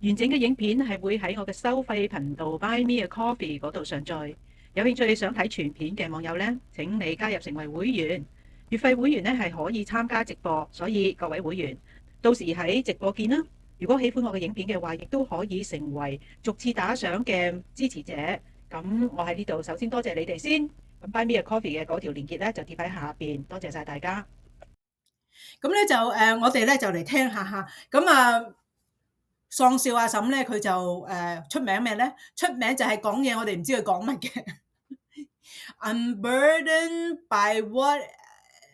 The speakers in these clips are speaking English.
完整嘅影片係會喺我嘅收費頻道 Buy Me a Coffee 嗰度上載。有興趣想睇全片嘅網友呢，請你加入成為會員。月費會員呢係可以參加直播，所以各位會員到時喺直播見啦。如果喜歡我嘅影片嘅話，亦都可以成為逐次打賞嘅支持者。咁我喺呢度首先多謝你哋先。咁 Buy Me a Coffee 嘅嗰條連結咧就貼喺下邊，多謝晒大家。咁咧就我哋咧就嚟聽下嚇。咁啊，喪少阿嬸咧佢就出名咩咧？出名就係講嘢，我哋唔知佢講乜嘅。Unburdened by what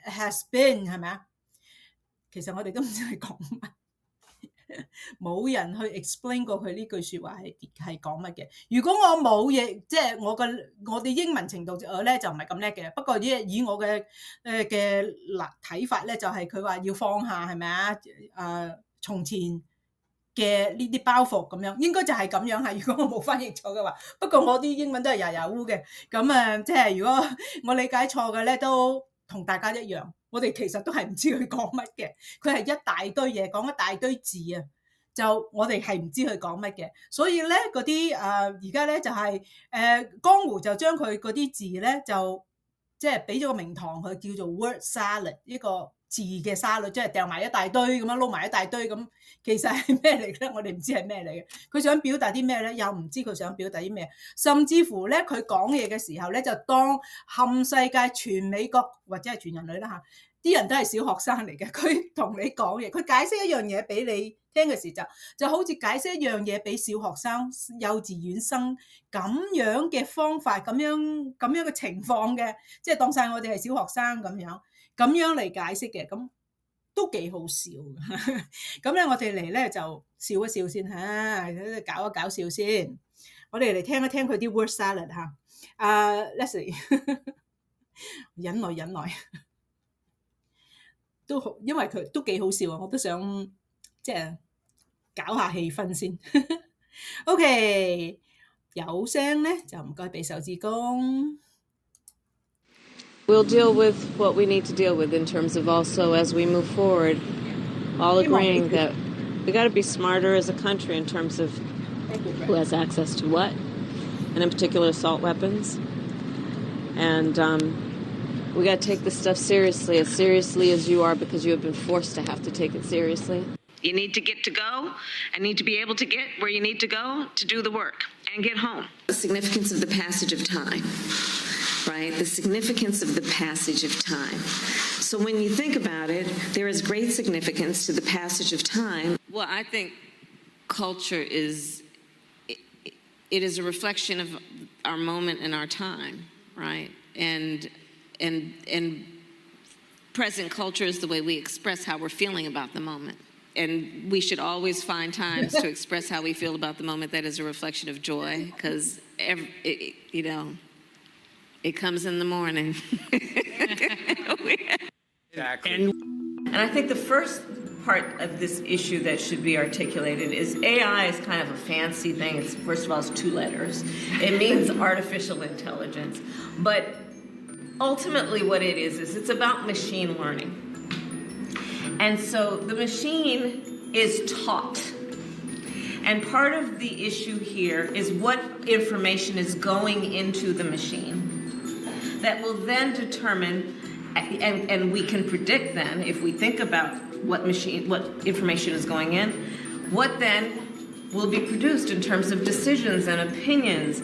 has been 係咪啊？其實我哋都唔知佢講乜。冇人去 explain 過佢呢句説話係講乜嘅。如果我冇嘢，即係我哋英文程度咧就唔係咁叻嘅。不過以我嘅睇法咧，就係佢話要放下係咪啊？從前嘅呢啲包袱咁樣，應該就係咁樣係。如果我冇翻譯錯嘅話，不過我啲英文都係牙烏嘅。咁即係如果我理解錯嘅咧，都同大家一樣。我哋其實都係唔知佢講乜嘅，佢係一大堆嘢講，一大堆字啊，就我哋係唔知佢講乜嘅，所以咧嗰啲而家咧就係江湖就將佢嗰啲字咧就即係俾咗個名堂佢，叫做 word salad 呢個字嘅沙律，即係掉埋一大堆咁樣撈埋一大堆咁，其實係咩嚟咧？我哋唔知係咩嚟嘅。佢想表達啲咩咧？又唔知佢想表達啲咩，甚至乎咧佢講嘢嘅時候咧，就當冚世界全美國或者係全人類啦嚇，啲人都係小學生嚟嘅。佢同你講嘢，佢解釋一樣嘢俾你聽嘅時就好似解釋一樣嘢俾小學生、幼稚園生咁樣嘅方法，咁樣嘅情況嘅，即係當晒我哋係小學生咁樣嚟解釋嘅，咁都幾好笑。咁咧，我哋嚟咧就笑一笑先嚇，搞一搞笑先。我哋嚟聽一聽佢啲 word salad 嚇。Leslie 忍耐，都好，因為佢都幾好笑啊，我都想即係搞下氣氛先。OK， 有聲咧就唔該俾手指公。We'll deal with what we need to deal with in terms of also as we move forward, all agreeing that we got to be smarter as a country in terms of who has access to what, and in particular assault weapons. And we got to take this stuff seriously as you are, because you have been forced to have to take it seriously. You need to get to go and need to be able to get where you need to go to do the work and get home. The significance of the passage of time. Right? The significance of the passage of time. So when you think about it, there is great significance to the passage of time. Well, I think culture is a reflection of our moment and our time, right? And present culture is the way we express how we're feeling about the moment. And we should always find times to express how we feel about the moment that is a reflection of joy, because it comes in the morning. Exactly. And I think the first part of this issue that should be articulated is AI is kind of a fancy thing. It's, first of all, it's 2 letters. It means artificial intelligence. But ultimately what it is it's about machine learning. And so the machine is taught. And part of the issue here is what information is going into the machine that will then determine, and we can predict then, if we think about what information is going in, what then will be produced in terms of decisions and opinions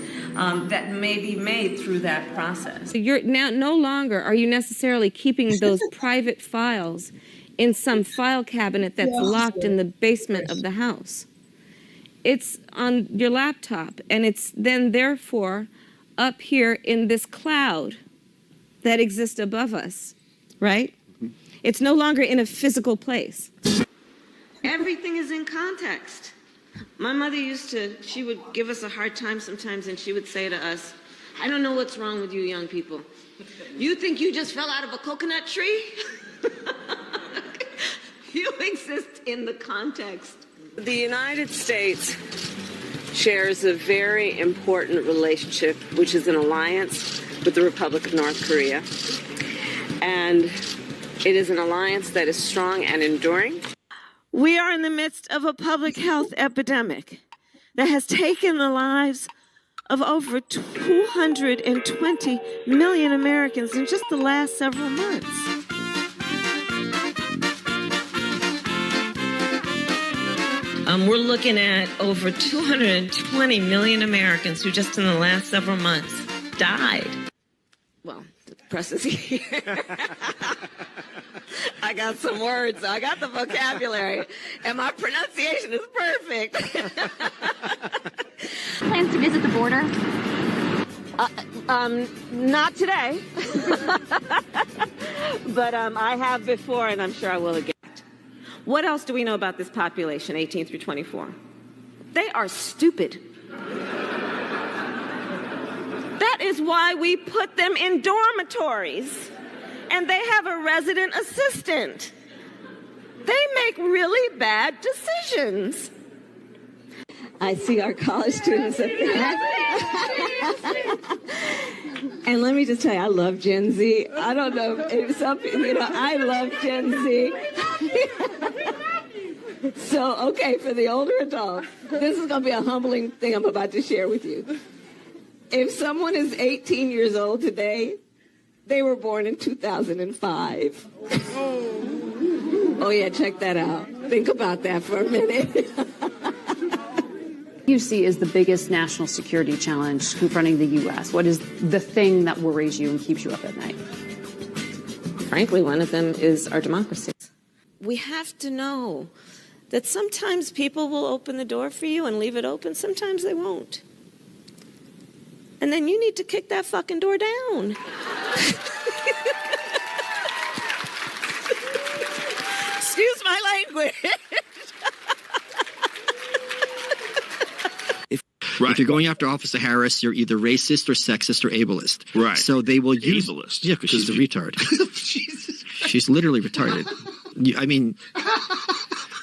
that may be made through that process. So you're now no longer are you necessarily keeping those private files in some file cabinet that's locked in the basement of the house. It's on your laptop, and it's then therefore up here in this cloud that exists above us, right? Mm-hmm. It's no longer in a physical place. Everything is in context. My mother she would give us a hard time sometimes, and she would say to us, I don't know what's wrong with you young people. You think you just fell out of a coconut tree? You exist in the context. The United States shares a very important relationship, which is an alliance with the Republic of North Korea. And it is an alliance that is strong and enduring. We are in the midst of a public health epidemic that has taken the lives of over 220 million Americans in just the last several months. We're looking at over 220 million Americans who just in the last several months died. Well, the press is here. I got some words. I got the vocabulary. And my pronunciation is perfect. Plans to visit the border? Not today. But I have before, and I'm sure I will again. What else do we know about this population, 18 through 24? They are stupid. That is why we put them in dormitories. And they have a resident assistant. They make really bad decisions. I see our college students up there. And let me just tell you, I love Gen Z. I don't know if some people, I love Gen Z. So, okay, for the older adults, this is going to be a humbling thing I'm about to share with you. If someone is 18 years old today, they were born in 2005. Oh, yeah, check that out. Think about that for a minute. You see is the biggest national security challenge confronting the U.S.? What is the thing that worries you and keeps you up at night? Frankly, one of them is our democracy. We have to know that sometimes people will open the door for you and leave it open. Sometimes they won't. And then you need to kick that fucking door down. Excuse my language. If you're going after Officer Harris, you're either racist or sexist or ableist. Right. So they will use... Ableist. Yeah, because she's a retard. She's literally retarded. I mean...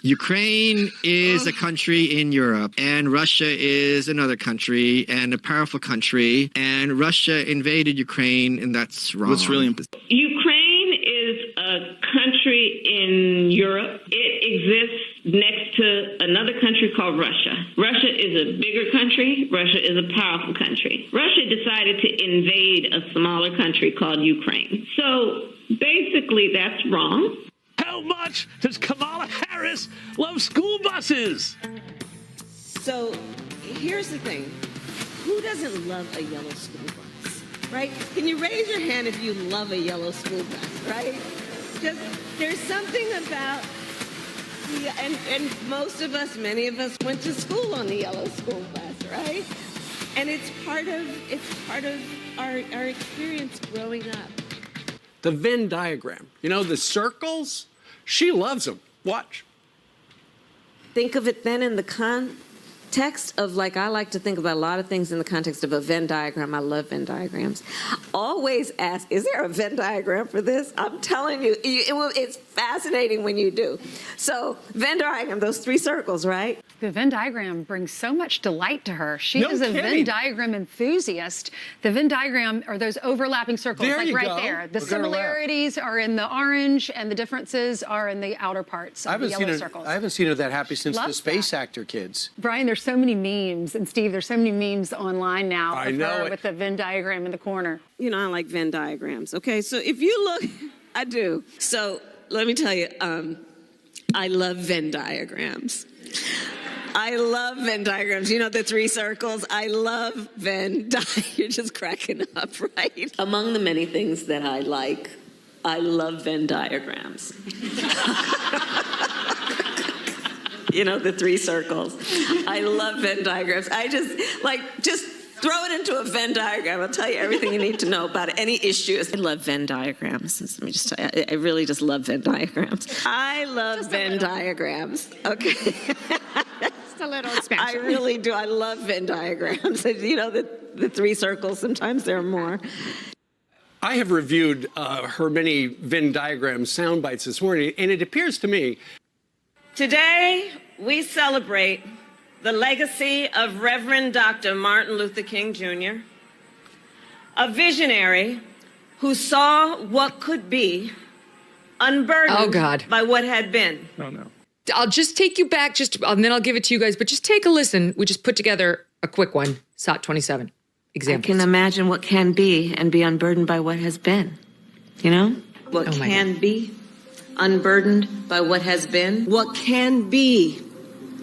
Ukraine is a country in Europe, and Russia is another country, and a powerful country, and Russia invaded Ukraine, and that's wrong. What's really important? Ukraine is a country in Europe. It exists next to another country called Russia. Russia is a bigger country. Russia is a powerful country. Russia decided to invade a smaller country called Ukraine. So basically, that's wrong. How much does Kamala Harris love school buses? So here's the thing. Who doesn't love a yellow school bus, right? Can you raise your hand if you love a yellow school bus, right? Just, there's something about, and most of us, many of us went to school on the yellow school bus, right? And it's part of our experience growing up. The Venn diagram, the circles, she loves them. Watch. Think of it then in the context of, I like to think about a lot of things in the context of a Venn diagram. I love Venn diagrams. Always ask, is there a Venn diagram for this? I'm telling you, it's fascinating when you do. So Venn diagram, those three circles, right? The Venn diagram brings so much delight to her. She is a Venn diagram enthusiast. The Venn diagram are those overlapping circles, there. The similarities are in the orange, and the differences are in the outer parts of the yellow circles. I haven't seen her that happy since the Space Actor kids. Brian, there's so many memes, and Steve, there's so many memes online now I of know her it. with the Venn diagram in the corner. I like Venn diagrams. Okay, so if you look, I do. So let me tell you, I love Venn diagrams. I love Venn diagrams. The three circles. I love Venn diagrams. You're just cracking up, right? Among the many things that I like, I love Venn diagrams. The three circles. I love Venn diagrams. I just throw it into a Venn diagram. I'll tell you everything you need to know about any issues. I love Venn diagrams. Let me just tell you, I really just love Venn diagrams. I love Venn diagrams. Okay. Just a little expansion. I really do. I love Venn diagrams. The three circles, sometimes there are more. I have reviewed her many Venn diagram sound bites this morning, and it appears to me. Today, we celebrate the legacy of Reverend Dr. Martin Luther King Jr., a visionary who saw what could be unburdened by what had been. Oh, no. I'll just take you back, and then I'll give it to you guys, but just take a listen. We just put together a quick one, SOT 27 examples. I can imagine what can be and be unburdened by what has been. You know? What can be unburdened by what has been. What can be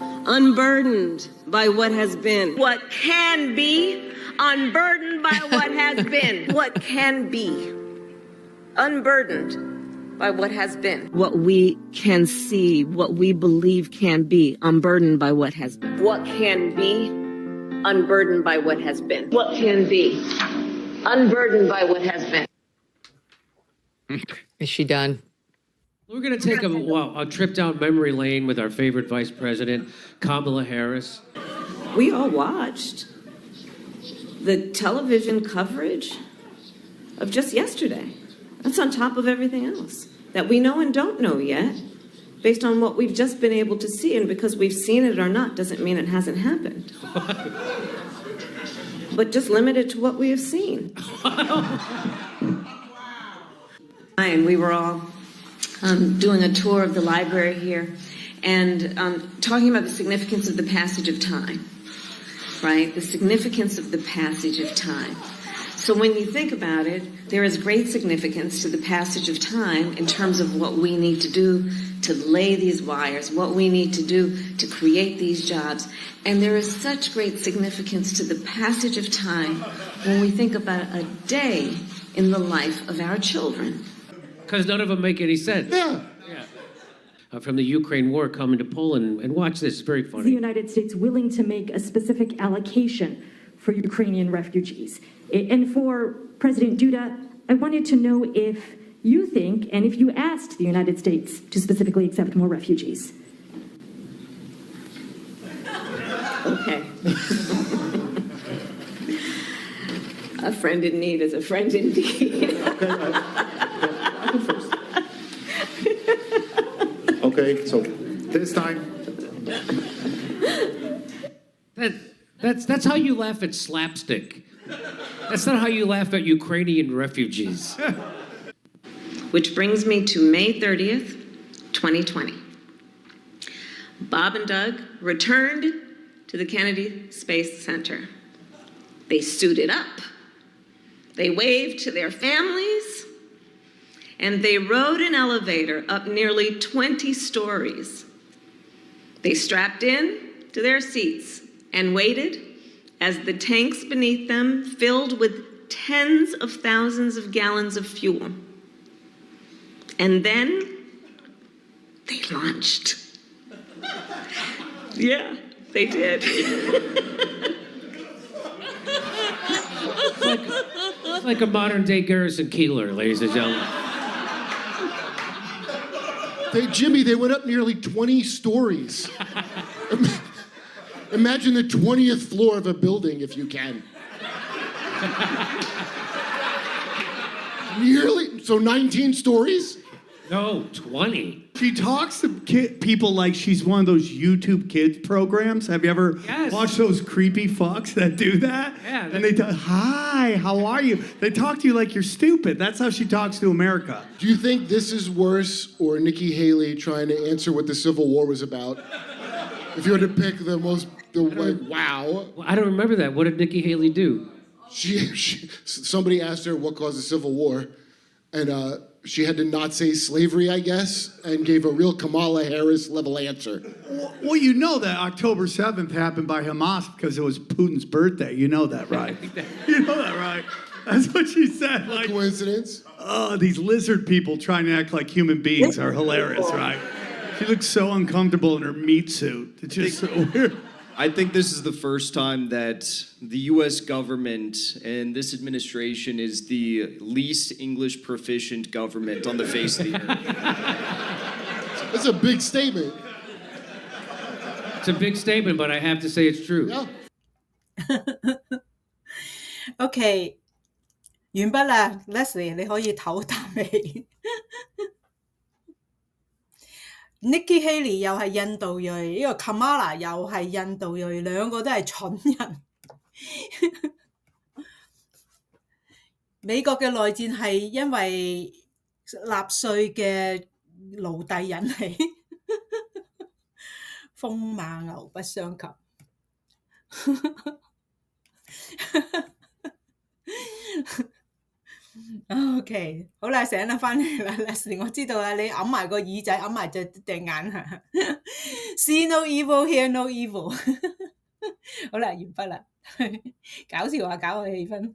unburdened by what has been. What can be unburdened by what has been. What can be unburdened by what has been. What we can see, what we believe can be unburdened by what has been. What can be unburdened by what has been. What can be unburdened by what has been. Is she done? We're going to take a trip down memory lane with our favorite vice president, Kamala Harris. We all watched the television coverage of just yesterday. That's on top of everything else that we know and don't know yet, based on what we've just been able to see. And because we've seen it or not doesn't mean it hasn't happened. But just limited to what we have seen. And we were all doing a tour of the library here and talking about the significance of the passage of time, right? The significance of the passage of time. So when you think about it, there is great significance to the passage of time in terms of what we need to do to lay these wires, what we need to do to create these jobs. And there is such great significance to the passage of time when we think about a day in the life of our children. Because none of them make any sense. Yeah. From the Ukraine war coming to Poland, and watch this, it's very funny. Is the United States willing to make a specific allocation for Ukrainian refugees? And for President Duda, I wanted to know if you think, and if you asked the United States to specifically accept more refugees. Okay. A friend in need is a friend indeed. Okay, so this time. That's how you laugh at slapstick. That's not how you laugh at Ukrainian refugees. Which brings me to May 30th, 2020. Bob and Doug returned to the Kennedy Space Center. They suited up. They waved to their families. And they rode an elevator up nearly 20 stories. They strapped in to their seats and waited as the tanks beneath them filled with tens of thousands of gallons of fuel. And then they launched. Yeah, they did. It's like a modern-day Garrison Keillor, ladies and gentlemen. Jimmy, they went up nearly 20 stories. Imagine the 20th floor of a building, if you can. Nearly, so 19 stories? No, 20. She talks to people like she's one of those YouTube kids programs. Have you ever watched those creepy fucks that do that? Yeah. And they talk, hi, how are you? They talk to you like you're stupid. That's how she talks to America. Do you think this is worse, or Nikki Haley trying to answer what the Civil War was about? If you were to pick wow. Well, I don't remember that. What did Nikki Haley do? Somebody asked her what caused the Civil War, and she had to not say slavery, I guess, and gave a real Kamala Harris level answer. Well, you know that October 7th happened by Hamas because it was Putin's birthday. You know that, right? You know that, right? That's what she said. Like, coincidence? Oh, these lizard people trying to act like human beings are hilarious, right? She looks so uncomfortable in her meat suit. It's just so weird. I think this is the first time that the U.S. government and this administration is the least English proficient government on the face of the earth. That's a big statement. It's a big statement, but I have to say it's true. Yeah. OK， 完畢啦 ，Leslie， 你可以唞啖氣。Nikki Haley 又係印度裔，呢個 Kamala 又係印度裔，兩個都係蠢人。美國嘅內戰係因為納粹嘅奴隸引起。風馬牛不相及。OK， 好啦，醒啦，翻嚟啦 ，Leslie， 我知道啦，你揞埋個耳仔，揞埋隻眼嚇。See no evil, hear no evil 。好啦，完畢啦，搞笑下搞個氣氛。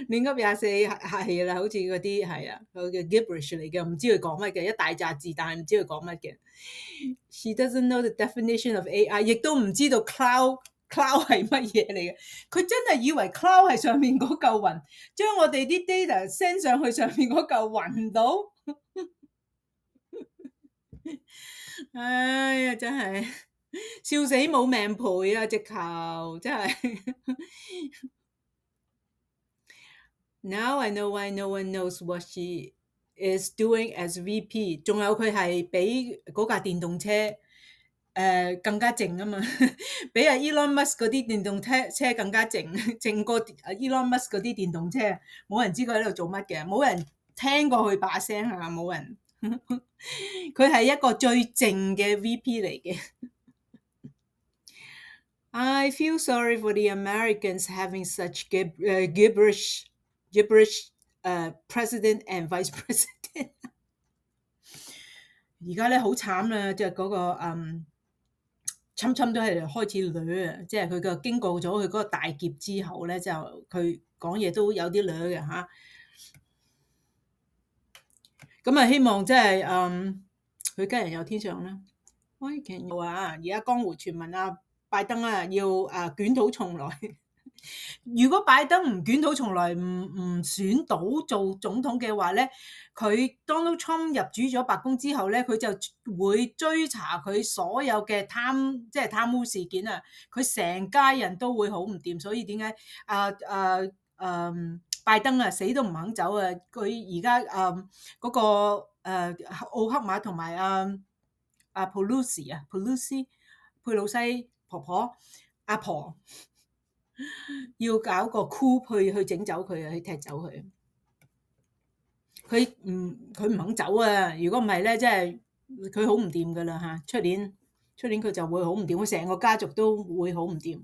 亂噏24客氣啦，好似嗰啲係啊，佢嘅 gibberish 嚟嘅，唔知佢講乜嘅，一大紮字，但係唔知佢講乜嘅。She doesn't know the definition of AI， 亦都唔知道 cloud 係乜嘢嚟嘅。佢真係以為 cloud 係上面嗰嚿雲，將我哋啲 data send 上去上面嗰嚿雲度。哎呀，真係笑死冇命賠啊！直頭真係。Now I know why no one knows what she is doing as VP。仲有佢係比嗰架電動車更加靜啊嘛，比阿 Elon Musk 嗰啲電動車更加靜過 Elon Musk 嗰啲電動車，冇人知佢喺度做乜嘅，冇人聽過佢把聲啊，冇人。佢係一個最靜嘅 VP 嚟嘅。I feel sorry for the Americans having such gibberish president and vice president。而家咧好慘啦，即係嗰個侵都係開始掠啊！即係佢個經過咗佢嗰個大劫之後咧，就佢講嘢都有啲掠嘅嚇。咁啊，希望即係佢家人有天上啦。喂，其實啊，而家江湖傳聞啊，拜登啊要捲土重來。如果拜登唔捲土重來，唔選到做總統嘅話咧，佢 Donald Trump 入主咗白宮之後咧，佢就會追查佢所有嘅貪污事件啊！佢成家人都會好唔掂，所以點解拜登啊死都唔肯走啊！佢而家嗰個奧克馬同埋佩洛西婆婆阿婆要搞個 coup 去整走佢啊，去踢走佢。佢唔肯走啊！如果唔係咧，即係佢好唔掂噶啦嚇。出年佢就會好唔掂，佢成個家族都會好唔掂。